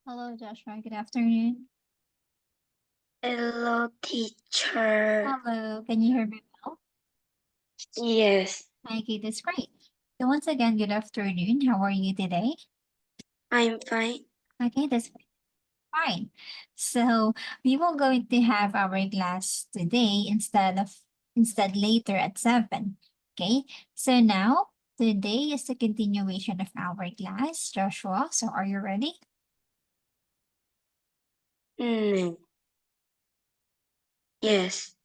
Hello, Joshua. Good afternoon. Hello, teacher. Hello. Can you hear me well? Yes, Okay, that's great. So once again, good afternoon. How are you today? I'm fine. Okay, that's fine. So we will going to have our class today instead later at 7. Okay. So now today is the continuation of our class, Joshua. So are you ready? Mm, yes.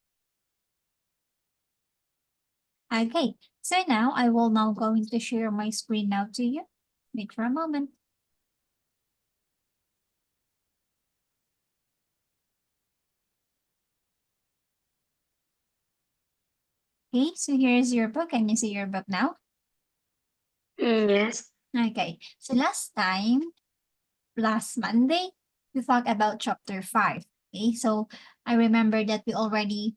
Okay. So now I will now going to share my screen now to you. Wait for a moment. Okay, so here's your book. Can you see your book now? Yes. Okay, so last Monday, we talked about chapter 5. Okay, so I remember that we already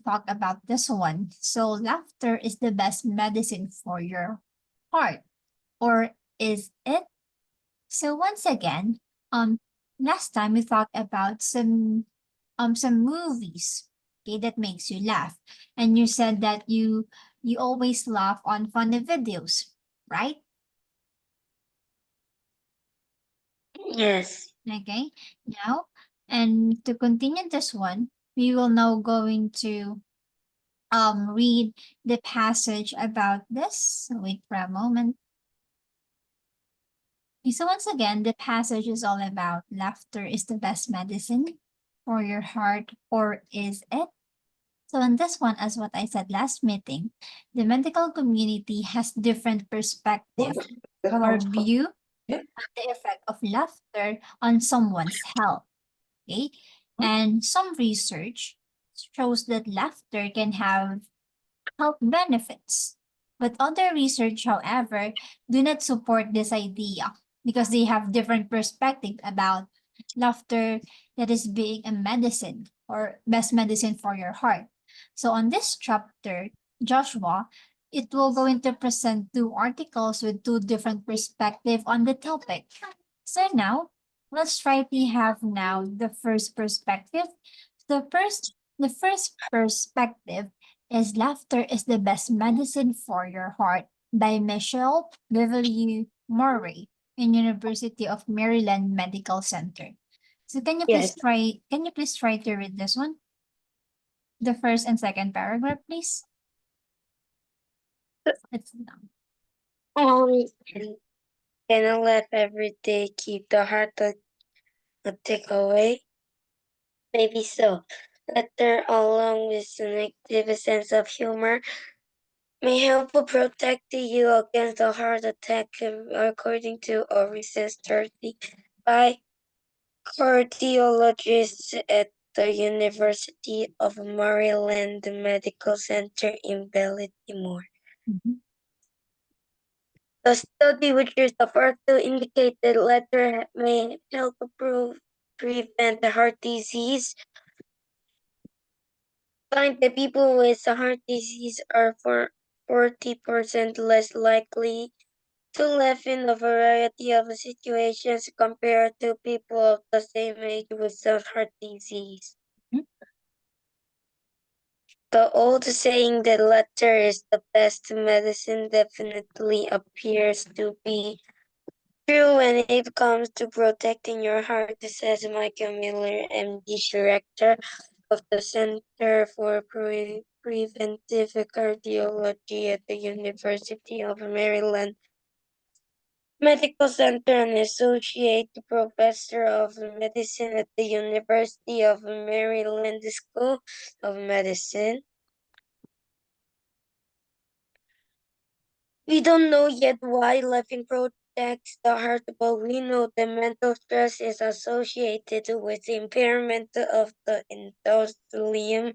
talked about this one. So laughter is the best medicine for your heart, or is it? So once again, last time we talked about some movies, okay, that makes you laugh, and you said that you always laugh on funny videos, right? Yes. Okay, now, and to continue this one, we will now going to read the passage about this. So wait for a moment. Okay, so once again, the passage is all about laughter is the best medicine for your heart, or is it? So in this one, as what I said last meeting, the medical community has different perspective or view on the effect of laughter on someone's health. Okay, and some research shows that laughter can have health benefits, but other research, however, do not support this idea because they have different perspective about laughter that is being a medicine or best medicine for your heart. So on this chapter, Joshua, it will going to present two articles with two different perspective on the topic. So now, let's try to have now the first perspective. The first perspective is laughter is the best medicine for your heart by Michelle Beverly Murray in University of Maryland Medical Center. So Yes. can you please try to read this one? The first and second paragraph, please. It's done. Can I laugh every day, keep the heart a takeaway? Maybe so. Laughter, along with an active sense of humor, may help to protect you against a heart attack, according to a research study by cardiologists at the University of Maryland Medical Center in Baltimore. Mhm. The study, which is the first to indicate that laughter may help prevent heart disease, find that people with heart disease are 40% less likely to laugh in a variety of situations compared to people of the same age without heart disease. Mhm. The old saying that laughter is the best medicine definitely appears to be true when it comes to protecting your heart, says Michael Miller, MD, director of the Center for Preventive Cardiology at the University of Maryland Medical Center and associate professor of medicine at the University of Maryland School of Medicine. We don't know yet why laughing protects the heart, but we know that mental stress is associated with impairment of the endothelium,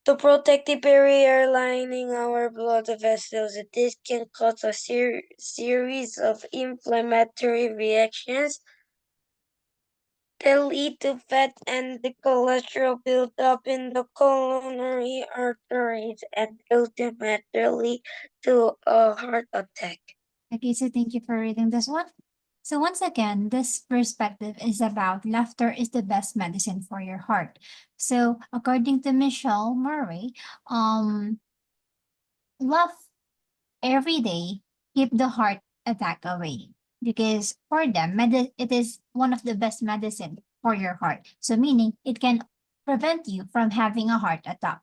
the protective barrier lining our blood vessels. This can cause a series of inflammatory reactions that lead to fat and the cholesterol buildup in the coronary arteries and ultimately to a heart attack. Okay, so thank you for reading this one. So once again, this perspective is about laughter is the best medicine for your heart. So according to Michelle Murray, laugh every day, keep the heart attack away. Because for them, it is one of the best medicine for your heart. So meaning it can prevent you from having a heart attack.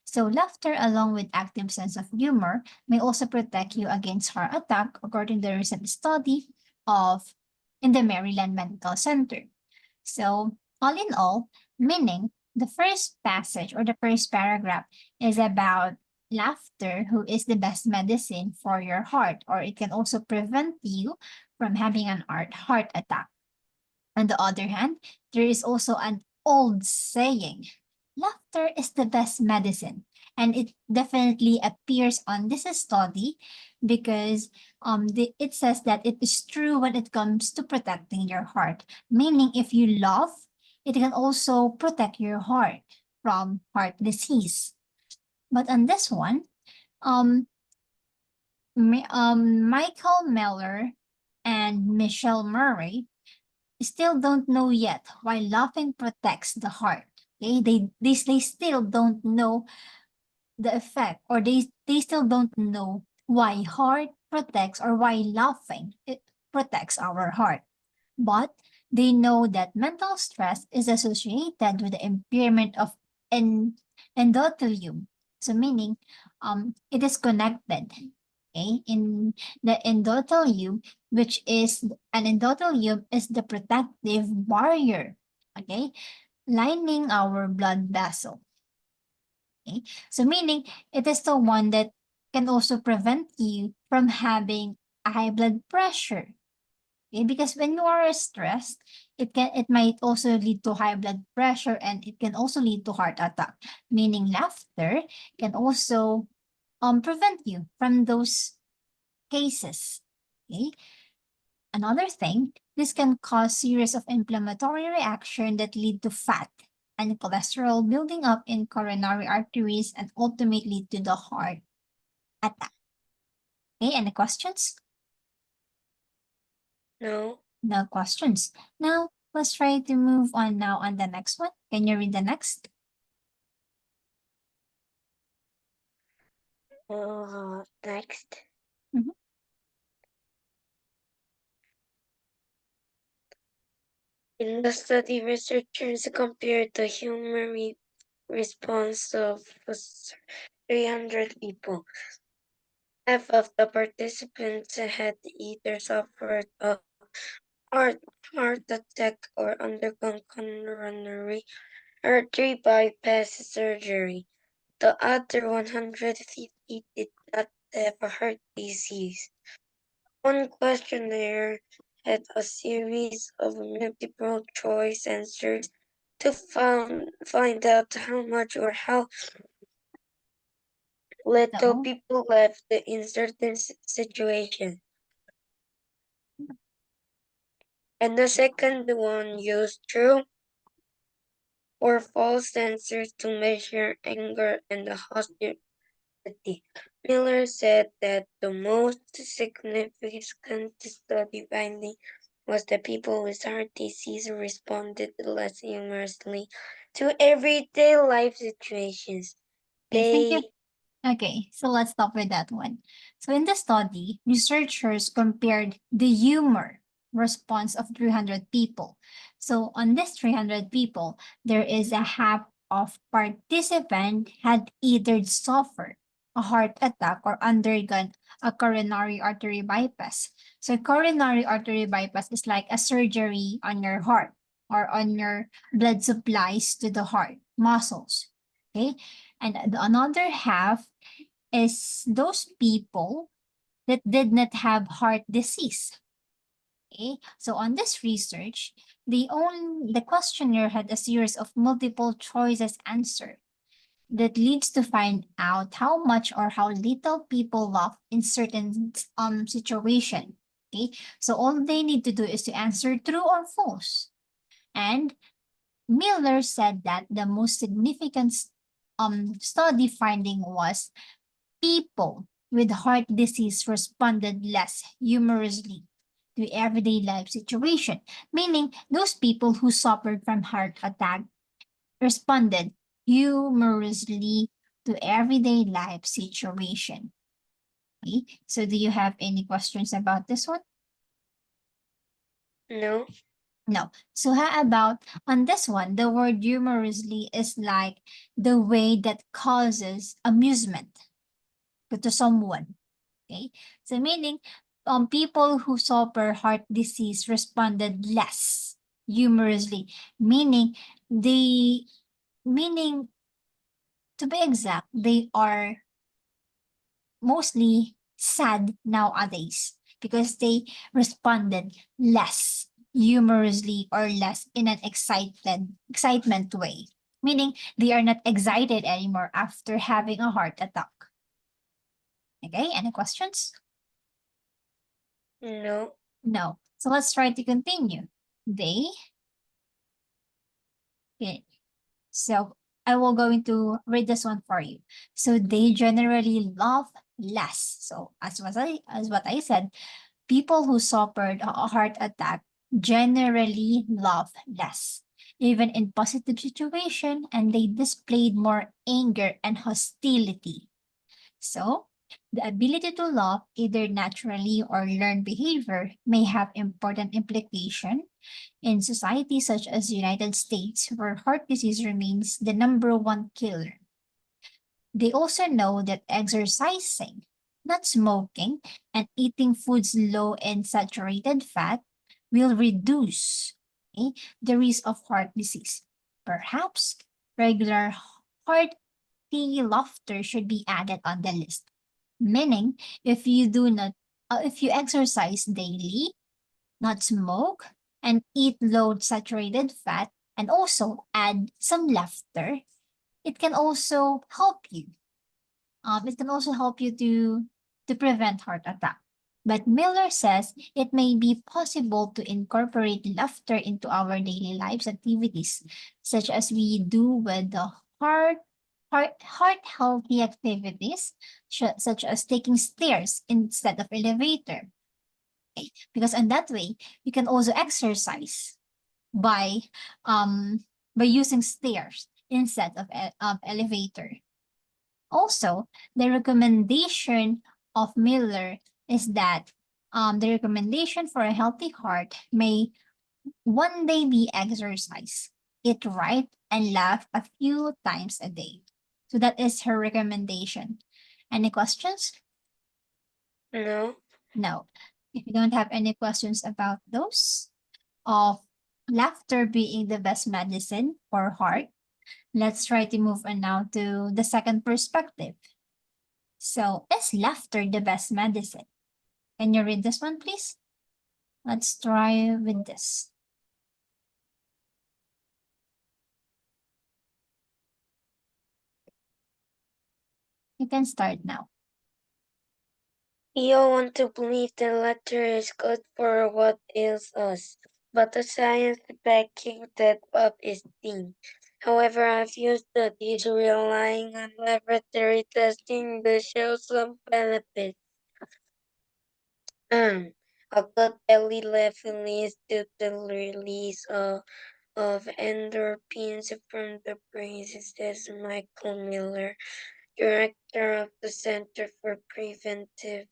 So laughter along with active sense of humor may also protect you against heart attack according to the recent study of in the Maryland Medical Center. So all in all, meaning the first passage or the first paragraph is about laughter, who is the best medicine for your heart, or it can also prevent you from having an heart attack. On the other hand, there is also an old saying, laughter is the best medicine. And it definitely appears on this study because it says that it is true when it comes to protecting your heart. Meaning if you laugh, it can also protect your heart from heart disease. But on this one, um, Michael Miller and Michelle Murray still don't know yet why laughing protects the heart. Okay, they still don't know the effect, or they still don't know why heart protects or why laughing it protects our heart. But they know that mental stress is associated with the impairment of endothelium. So meaning it is connected. Okay, in the endothelium, which is an endothelium is the protective barrier, okay, lining our blood vessel. Okay, so meaning it is the one that can also prevent you from having a high blood pressure. Okay, because when you are stressed, it might also lead to high blood pressure and it can also lead to heart attack. Meaning laughter can also prevent you from those cases. Okay. Another thing, this can cause series of inflammatory reaction that lead to fat and cholesterol building up in coronary arteries and ultimately to the heart attack. Okay, any questions? No. No questions. Now, let's try to move on now on the next one. Can you read the next? Next. Mhm. In the study, researchers compared the humor response of 300 people. Half of the participants had either suffered a heart, heart attack or undergone coronary artery bypass surgery. The other 150 did not have a heart disease. One questionnaire had a series of multiple choice answers to find out how much or how little So, people left in certain situation. And the second one used true or false answers to measure anger and the hostility. Miller said that the most significant study finding was that people with heart disease responded less humorously to everyday life situations. okay, thank you. They Okay, so let's stop with that one. So in the study, researchers compared the humor response of 300 people. So on this 300 people, there is a half of participant had either suffered a heart attack or undergone a coronary artery bypass. So coronary artery bypass is like a surgery on your heart or on your blood supplies to the heart muscles. Okay, and another half is those people that did not have heart disease. Okay, so on this research, the questionnaire had a series of multiple choices answer that leads to find out how much or how little people laugh in certain situation. Okay, so all they need to do is to answer true or false. And Miller said that the most significant study finding was people with heart disease responded less humorously to everyday life situation, meaning those people who suffered from heart attack responded humorously to everyday life situation. Okay, so do you have any questions about this one? No. No. So how about on this one, the word humorously is like the way that causes amusement to someone. Okay. So meaning people who suffer heart disease responded less humorously, meaning they meaning to be exact, they are mostly sad nowadays because they responded less humorously or less in an excitement way, meaning they are not excited anymore after having a heart attack. Okay, any questions? No. No. So let's try to continue. They, okay. So I will going to read this one for you. So they generally laugh less. So as what I said, people who suffered a heart attack generally laugh less, even in positive situation, and they displayed more anger and hostility. So, the ability to laugh, either naturally or learned behavior, may have important implication in societies such as the United States, where heart disease remains the #1 killer. They also know that exercising, not smoking, and eating foods low in saturated fat will reduce the risk of heart disease. Perhaps regular hearty laughter should be added on the list. Meaning, if you exercise daily, not smoke, and eat low saturated fat, and also add some laughter, it can also help you. It can also help you to prevent heart attack. But Miller says it may be possible to incorporate laughter into our daily lives activities, such as we do with the heart healthy activities, such as taking stairs instead of elevator. Okay? Because in that way, you can also exercise by using stairs instead of elevator. Also, the recommendation of Miller is that the recommendation for a healthy heart may one day be exercise, eat right, and laugh a few times a day. So that is her recommendation. Any questions? No. No. If you don't have any questions about those of laughter being the best medicine for heart, let's try to move on now to the second perspective. So, is laughter the best medicine? Can you read this one, please? Let's try with this. You can start now. We all want to believe the laughter is good for what ails us, but the science backing that up is thin. However, a few studies relying on laboratory testing that show some benefits. A good belly laugh leads to the release of endorphins from the brain, says Michael Miller, director of the Center for Preventive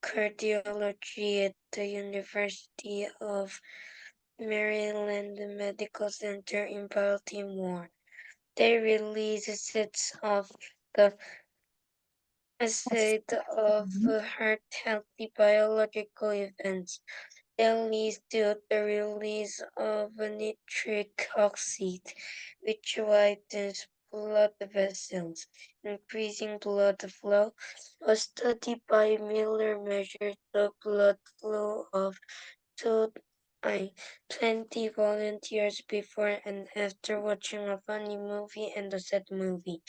Cardiology at the University of Maryland Medical Center in Baltimore. They release a set of heart healthy biological events that leads to the release of nitric oxide, which widens blood vessels, increasing blood flow. A study by Miller measured the blood flow of two, 20 volunteers before and after watching a funny movie and a sad movie.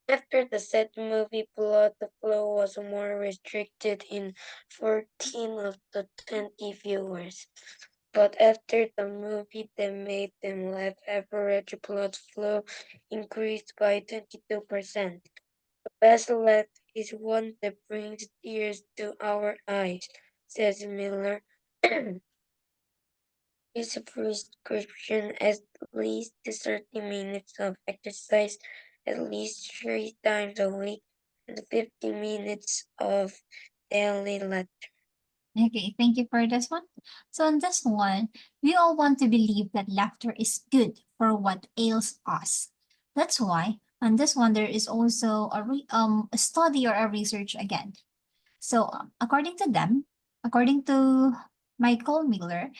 After the sad movie, blood flow was more restricted in 14 of the 20 viewers. But after the movie that made them laugh, average blood flow increased by 22%. The best laugh is one that brings tears to our eyes, says Miller. Use a prescription at least 30 minutes of exercise at least 3 times a week and 50 minutes of daily lecture. Okay, thank you for this one. So on this one, we all want to believe that laughter is good for what ails us. That's why on this one there is also a study or a research again. So according to them, according to Michael Miller,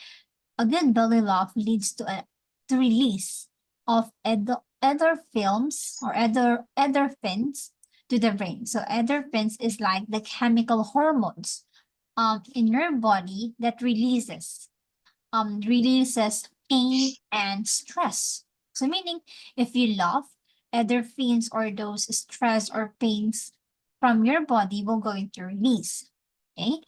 a good belly laugh leads to a to release of endorphins or endorphins to the brain. So endorphins is like the chemical hormones in your body that releases pain and stress. So meaning if you laugh, endorphins or those stress or pains from your body will going to release. Okay.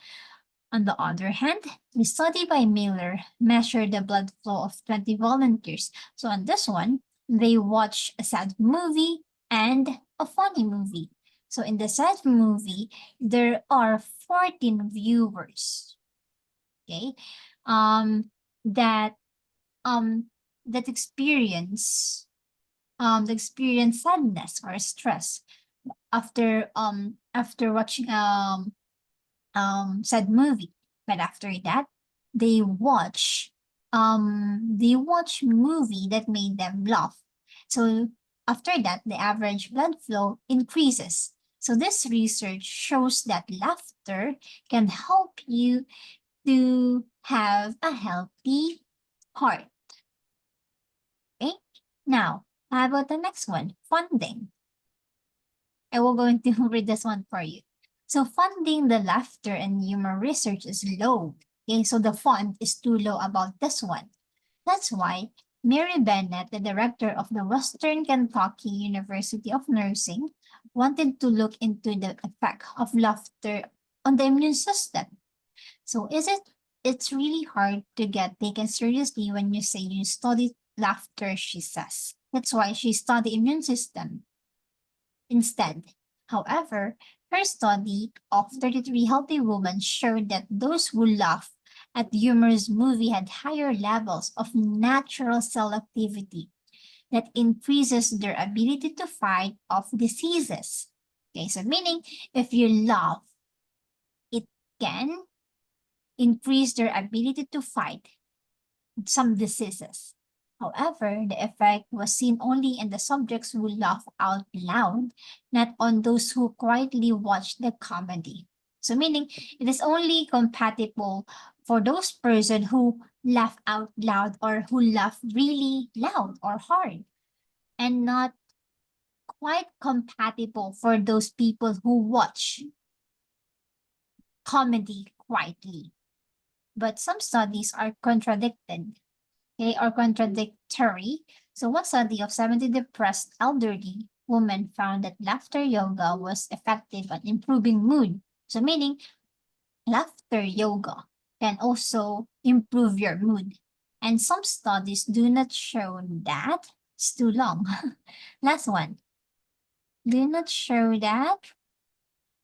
On the other hand, the study by Miller measured the blood flow of 20 volunteers. So on this one, they watched a sad movie and a funny movie. So in the sad movie, there are 14 viewers, okay, um, that um that experience sadness or stress after watching sad movie. But after that, they watch movie that made them laugh. So after that, the average blood flow increases. So this research shows that laughter can help you to have a healthy heart. Okay. Now, how about the next one? Funding. I will going to read this one for you. So funding the laughter and humor research is low. Okay, so the fund is too low about this one. That's why Mary Bennett, the director of the Western Kentucky University of Nursing, wanted to look into the effect of laughter on the immune system. So it's really hard to get taken seriously when you say you study laughter, she says. That's why she studied immune system instead. However, her study of 33 healthy women showed that those who laugh at the humorous movie had higher levels of natural cell activity that increases their ability to fight off diseases. Okay, so meaning if you laugh, it can increase their ability to fight some diseases. However, the effect was seen only in the subjects who laugh out loud, not on those who quietly watch the comedy. So meaning it is only compatible for those person who laugh out loud or who laugh really loud or hard, and not quite compatible for those people who watch comedy quietly. But some studies are contradicted. Okay, or contradictory. So one study of 70 depressed elderly women found that laughter yoga was effective at improving mood. So meaning laughter yoga can also improve your mood. And some studies do not show that. It's too long. Last one. Do not show that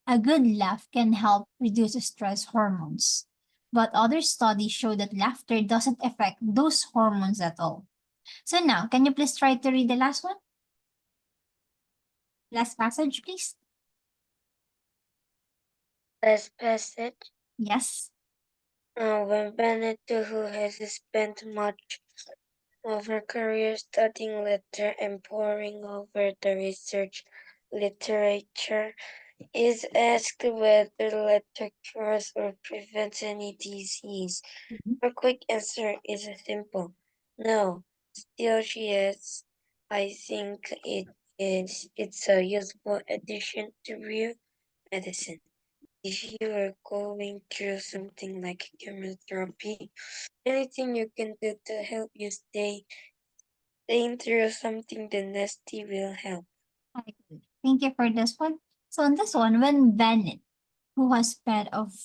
a good laugh can help reduce stress hormones. But other studies show that laughter doesn't affect those hormones at all. So now, can you please try to read the last one? Last passage, please. Last passage. Yes. When Bennett, who has spent much of her career studying letter and poring over the research literature, is asked whether letter cures or prevents any disease. Mhm. Her quick answer is simple: no. Still, she adds, I think it's a useful addition to real medicine. If you are going through something like chemotherapy, anything you can do to help you staying through something the nasty will help. I agree. Thank you for this one. So on this one, when Bennett, who has spent of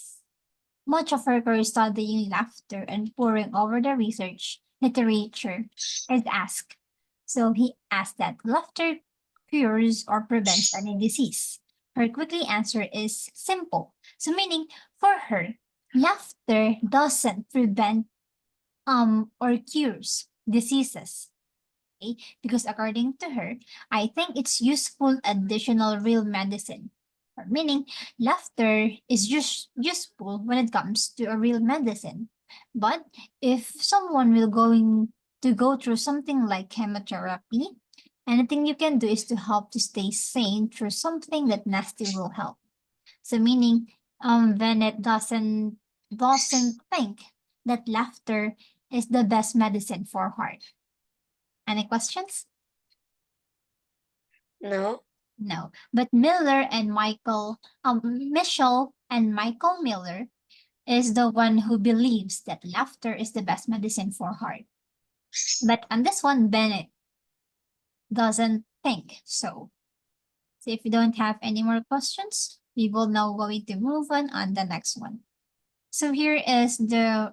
much of her career studying laughter and poring over the research literature, is asked. So he asked that laughter cures or prevents any disease. Her quickly answer is simple. So meaning for her, laughter doesn't prevent or cures diseases. Okay? Because according to her, I think it's useful additional real medicine. Meaning, laughter is just useful when it comes to a real medicine. But if someone will going to go through something like chemotherapy, anything you can do is to help to stay sane through something that nasty will help. So meaning, Bennett doesn't think that laughter is the best medicine for heart. Any questions? No. No. But Miller and Michelle and Michael Miller is the one who believes that laughter is the best medicine for heart. But on this one, Bennett doesn't think so. So if you don't have any more questions, we will now going to move on the next one. So here is the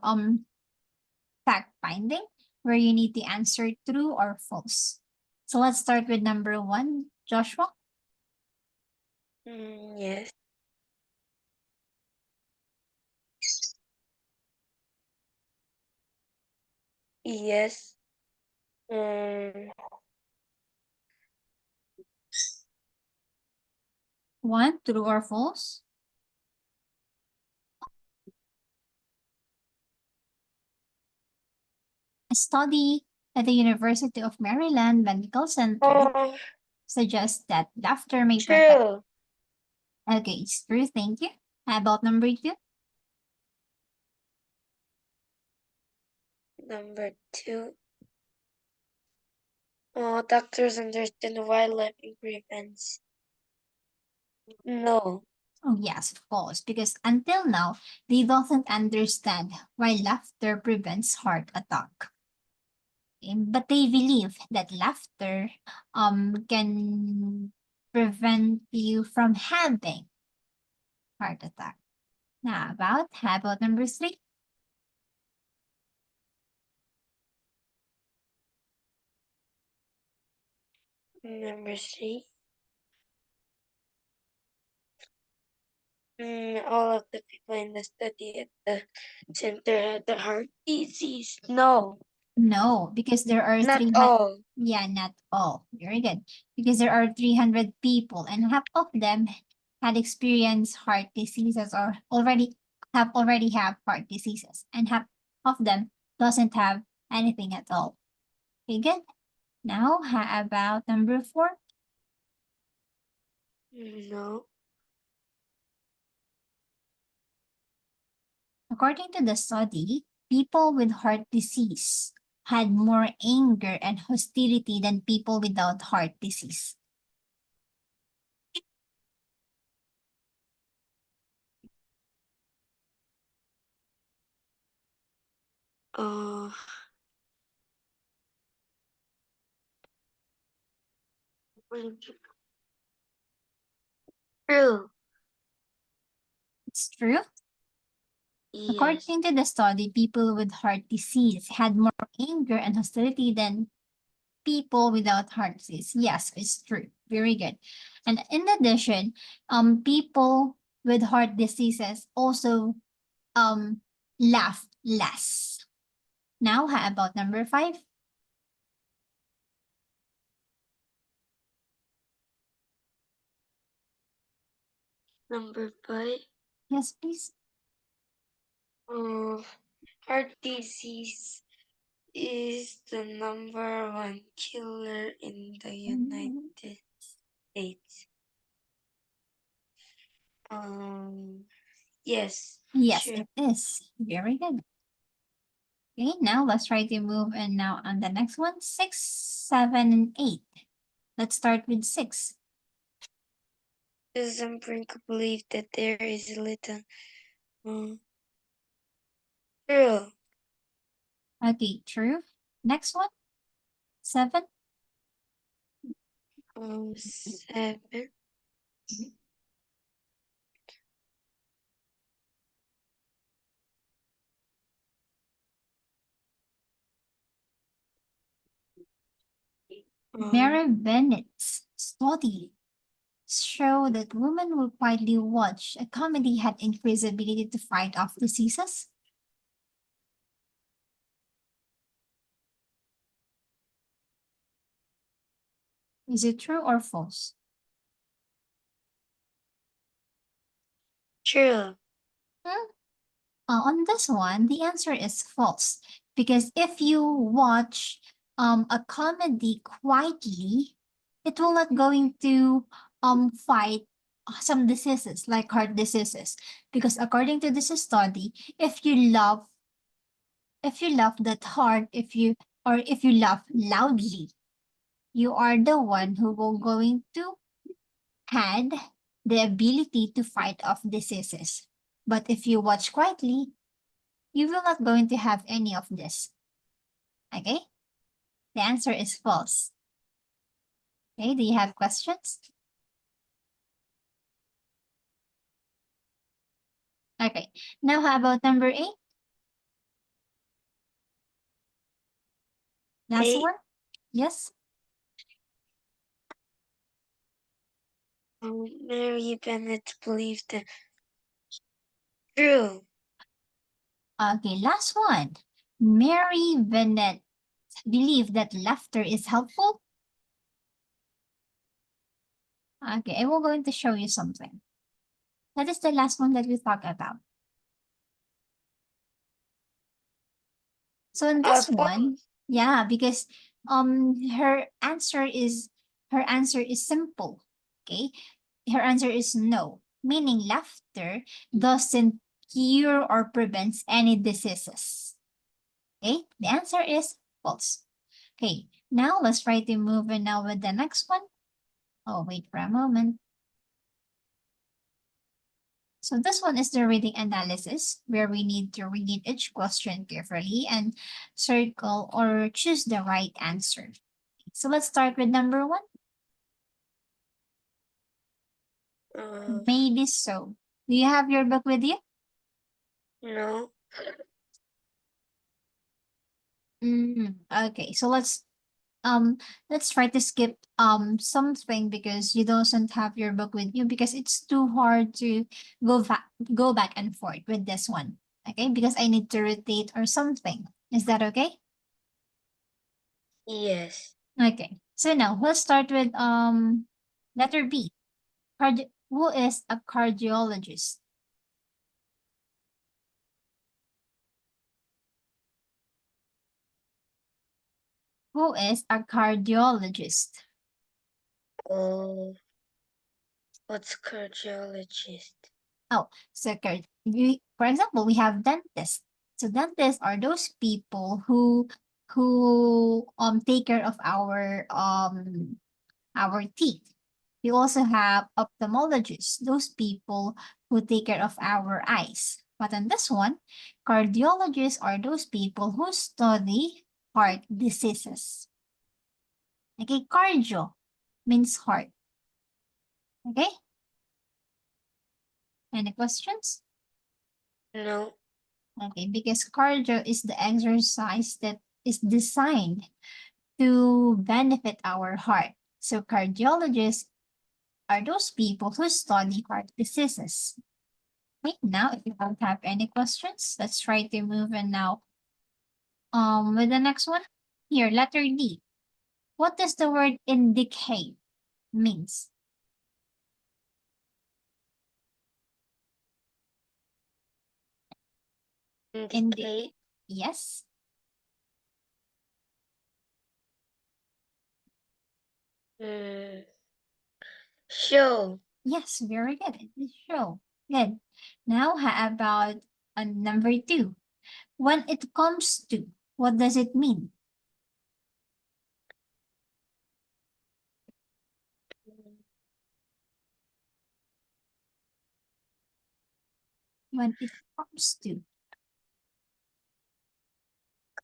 fact finding where you need to answer true or false. So let's start with number 1, Joshua. Yes. Yes. 1, true or false? A study at the University of Maryland Medical Center Oh, suggests that laughter may protect. true. Okay, it's true. Thank you. How about number 2? Number 2. Oh, doctors understand why laughing prevents. No. Oh, yes, of course, because until now, they doesn't understand why laughter prevents heart attack. But they believe that laughter can prevent you from having heart attack. Now, how about number 3? Number 3. All of the people in the study at the center had the heart disease. No. No, because there are Not 300. all. Yeah, not all. Very good. Because there are 300 people and half of them had experienced heart diseases or already have heart diseases and half of them doesn't have anything at all. Okay, good. Now, how about number 4? No. According to the study, people with heart disease had more anger and hostility than people without heart disease. Uh, true. It's true. Yes. According to the study, people with heart disease had more anger and hostility than people without heart disease. Yes, it's true. Very good. And in addition, people with heart diseases also laugh less. Now, how about number 5? Number 5. Yes, please. Heart disease is the number 1 killer in the United States. Yes. Yes, Sure. it is. Very good. Okay, now let's try to move and now on the next one, 6, 7, and 8. Let's start with 6. Some people believe that there is a little true. Okay, true. Next one, 7. 7. Mary Bennett's study show that women who quietly watch a comedy had increased ability to fight off diseases? Is it true or false? True. On this one, the answer is false. Because if you watch a comedy quietly, it will not going to fight some diseases like heart diseases. Because according to this study, if you laugh that hard, if you laugh loudly, you are the one who will going to had the ability to fight off diseases. But if you watch quietly, you will not going to have any of this. Okay? The answer is false. Okay, do you have questions? Okay, now how about number 8? Last Eight. one? Yes? Mary Bennett believed that. True. Okay, last one. Mary Bennett believed that laughter is helpful. Okay, I will going to show you something. That is the last one that we talked about. So in this one, yeah, because her answer is simple. Okay. Her answer is no, meaning laughter doesn't cure or prevents any diseases. Okay, the answer is false. Okay, now let's try to move on now with the next one. Oh, wait for a moment. So this one is the reading analysis, where we need to read each question carefully and circle or choose the right answer. So let's start with number 1. Maybe so. Do you have your book with you? No. Okay, so let's try to skip something because you don't have your book with you because it's too hard to go back and forth with this one. Okay, because I need to rotate or something. Is that okay? Yes. Okay, so now let's start with letter B. Who is a cardiologist? Who is a cardiologist? Oh, what's cardiologist? Oh, so for example, we have dentists. So dentists are those people who take care of our teeth. We also have ophthalmologists, those people who take care of our eyes. But on this one, cardiologists are those people who study heart diseases. Okay, cardio means heart. Okay? Any questions? No. Okay, because cardio is the exercise that is designed to benefit our heart. So cardiologists are those people who study heart diseases. Okay, now if you don't have any questions, let's try to move on now with the next one. Here, letter D. What does the word indicate means? Indicate. Yes. Show. Yes, very good. It is show. Good. Now, how about number 2? When it comes to, what does it mean? When it comes to.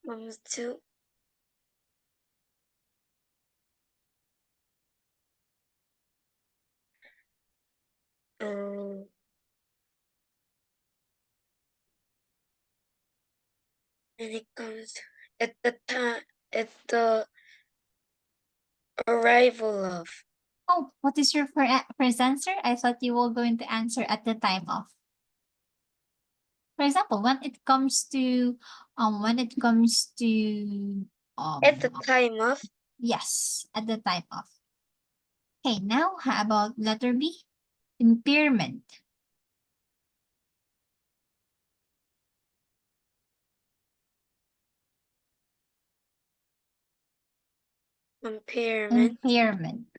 Comes to. Um, and it comes at the arrival of. Oh, what is your first answer? I thought you were going to answer at the time of. For example, when it comes to At the time of yes, at the time of. Okay, now how about letter B? Impairment. impairment, Impairment.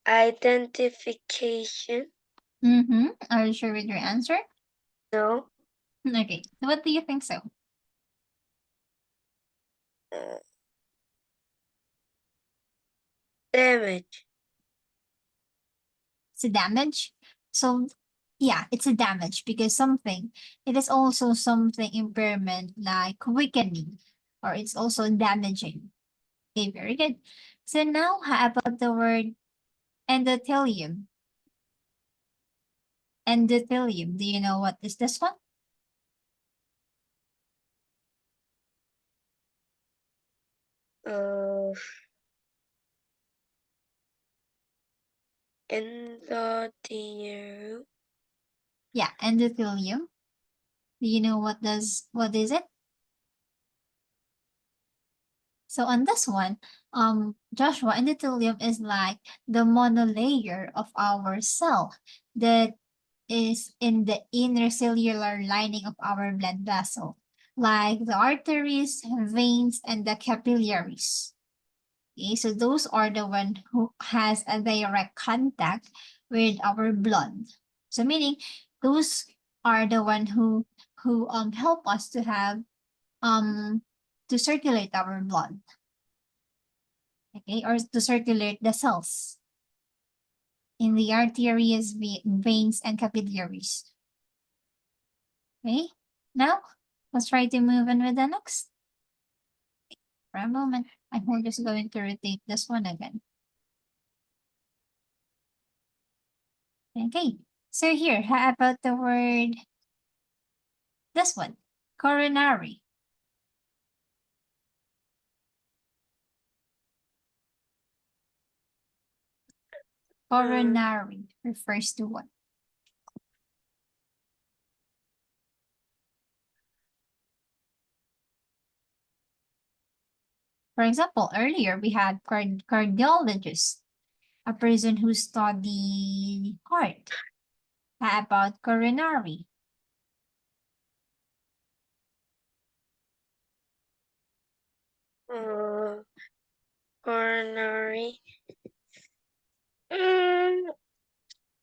identification. Mm-hmm. Are you sure with your answer? No. Okay. What do you think so? Uh, damage. It's a damage. So yeah, it's a damage because it is also something impairment like weakening, or it's also damaging. Okay, very good. So now how about the word endothelium? Endothelium. Do you know what is this one? Uh, endothelium. Yeah, endothelium. Do you know what is it? So on this one, Joshua, endothelium is like the monolayer of our cell that is in the inner cellular lining of our blood vessel, like the arteries, veins, and the capillaries. Okay, so those are the one who has a direct contact with our blood. So meaning those are the one who help us to have to circulate our blood. Okay, or to circulate the cells in the arteries, veins, and capillaries. Okay, now let's try to move on with the next. For a moment, I'm just going to rotate this one again. Okay, so here, how about the word, this one, coronary. Coronary refers to what? For example, earlier we had cardiologist, a person who study heart. How about coronary? Coronary.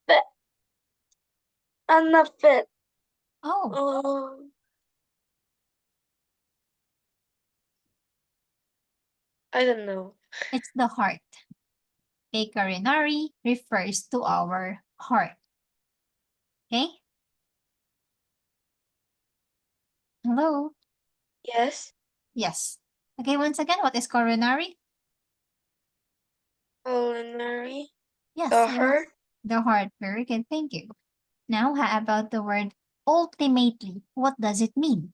But I'm not fit. Oh, I don't know. it's the heart. A coronary refers to our heart. Okay? Hello? Yes. Yes. Okay, once again, what is coronary? Coronary. Yes, The yes. heart. The heart. Very good. Thank you. Now, how about the word ultimately? What does it mean?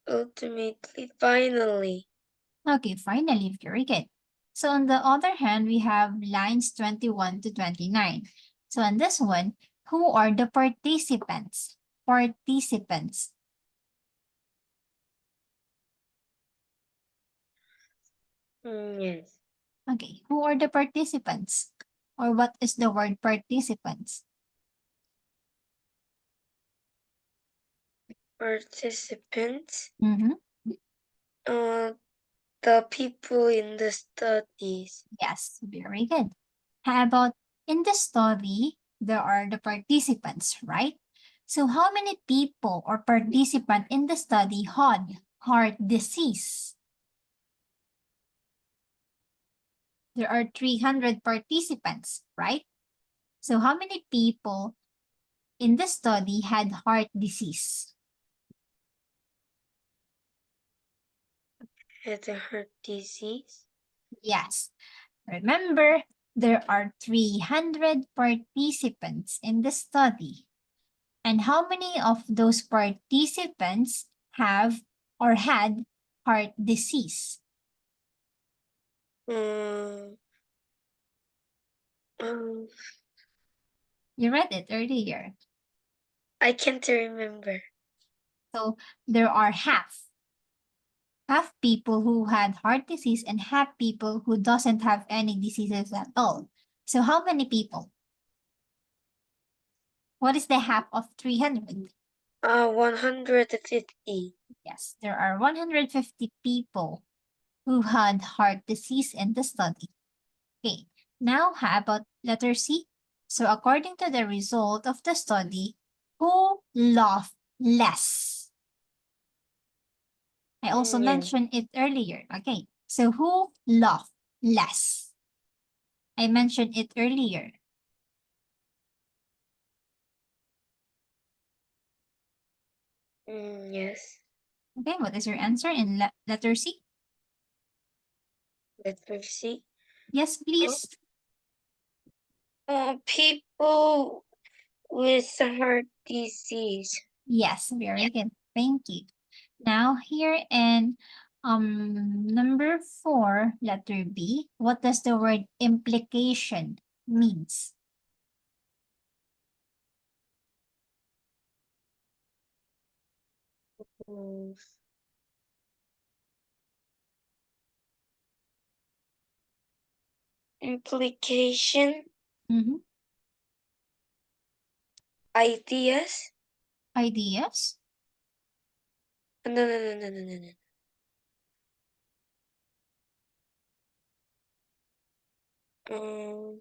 Ultimately, finally. Okay, finally, very good. So on the other hand, we have lines 21 to 29. So on this one, who are the participants? Participants. Yes. Okay, who are the participants? Or what is the word participants? Participants. Mm-hmm. The people in the studies. Yes, very good. How about in the study, there are the participants, right? So how many people or participant in the study had heart disease? There are 300 participants, right? So how many people in the study had heart disease? Had a heart disease. Yes. Remember, there are 300 participants in the study. And how many of those participants have or had heart disease? Um, um, You read it earlier. I can't remember. So there are half people who had heart disease and half people who doesn't have any diseases at all. So how many people? What is the half of 300? 150. Yes, there are 150 people who had heart disease in the study. Okay, now how about letter C? So according to the result of the study, who laughed less? I also Yeah. mentioned it earlier. Okay, so who laughed less? I mentioned it earlier. Yes. Okay, what is your answer in letter C? Letter C. Yes, please. People with heart disease. Yes, very good. Thank you. Now here in number 4, letter B, what does the word implication means? Mm, Implication, Mm-hmm. ideas. Ideas, No. Um,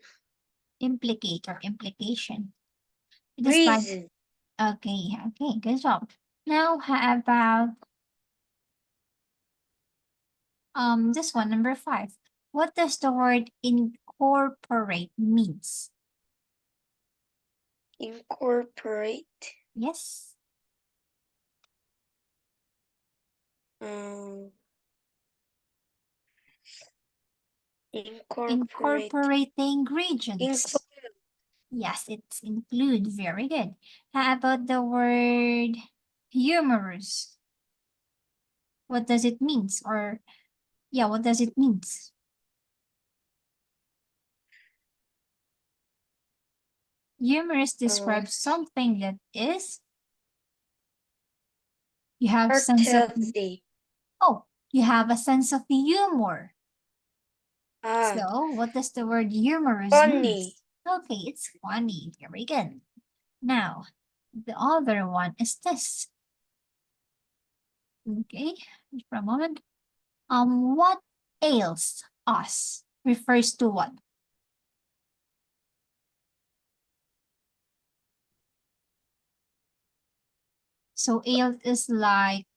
implicate or implication. It is like, Reason. okay, good job. Now how about this one, number 5. What does the word incorporate means? Incorporate. Yes. Um, Incorporate. Incorporate the ingredients. Include. Yes, it's include. Very good. How about the word humorous? What does it means? Or yeah, what does it means? Humorous describes something that is you have sense of Healthy. oh, you have a sense of humor. Ah, So what does the word humorous funny. mean? Okay, it's funny. Very good. Now, the other one is this. Okay, just for a moment. What ails us refers to what? So ails is like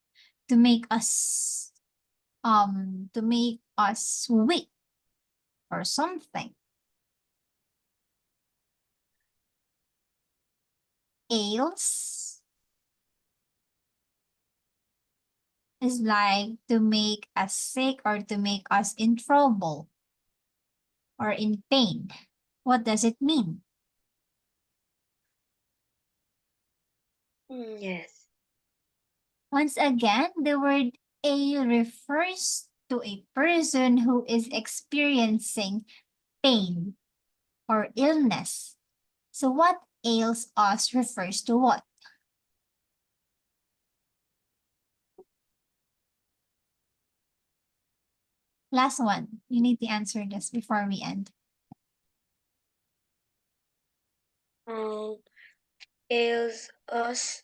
to make us weak or something. Ails is like to make us sick or to make us in trouble or in pain. What does it mean? Yes. Once again, the word ail refers to a person who is experiencing pain or illness. So what ails us refers to what? Last one. You need to answer this before we end. Ails us,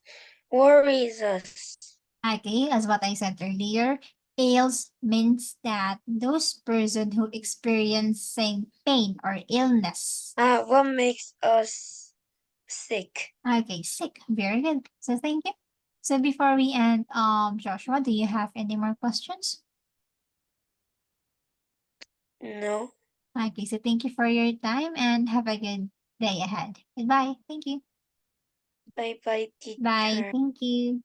worries us. Okay, as what I said earlier, ails means that those person who experiencing pain or illness. What makes us sick? Okay, sick. Very good. So thank you. So before we end, Joshua, do you have any more questions? No. Okay, so thank you for your time and have a good day ahead. Goodbye. Thank you. Bye bye, Bye. teacher. Thank you.